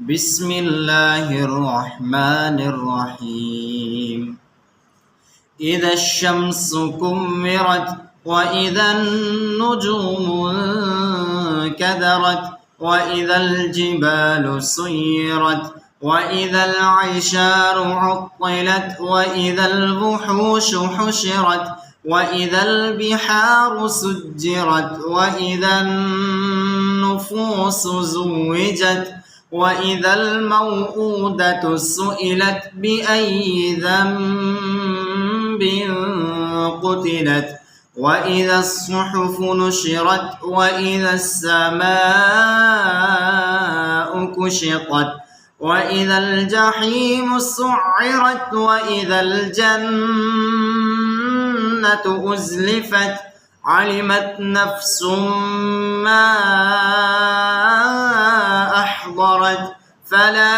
بسم الله الرحمن الرحيم. إذا الشمس كورت وإذا النجوم انكدرت وإذا الجبال سيرت وإذا العشار عطلت وإذا الوحوش حشرت وإذا البحار سجرت وإذا النفوس زوجت وإذا الموءودة سئلت بأي ذنب قتلت وإذا الصحف نشرت وإذا السماء كشطت وإذا الجحيم سعرت وإذا الجنة أزلفت علمت نفس ما أحضرت فلا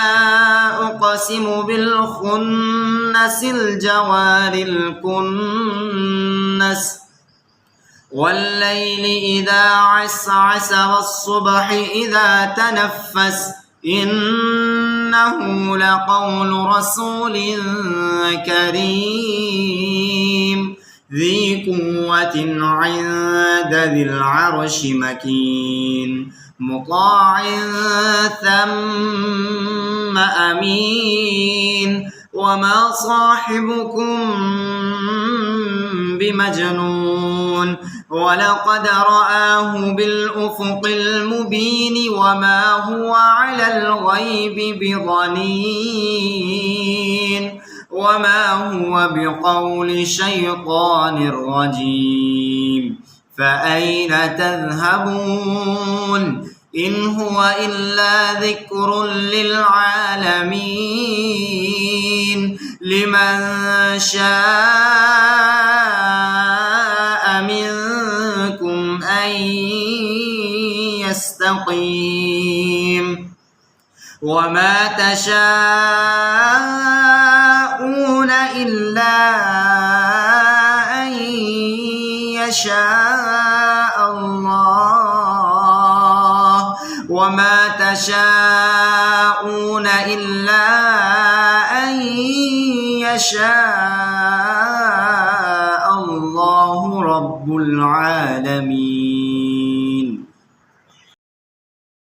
أقسم بالخنس الجوار الكنس والليل إذا عسعس والصبح إذا تنفس إنه لقول رسول كريم ذي قوة عند ذي العرش مكين مطاع ثم أمين وما صاحبكم بمجنون ولقد رآه بالأفق المبين وما هو على الغيب بضنين وما هو بقول شيطان رجيم فأين تذهبون إن هو إلا ذكر للعالمين لمن شاء منكم أن يستقيم وما تشاءون إلا أن يشاء الله وما تشاءون إلا أن يشاء الله رب العالمين.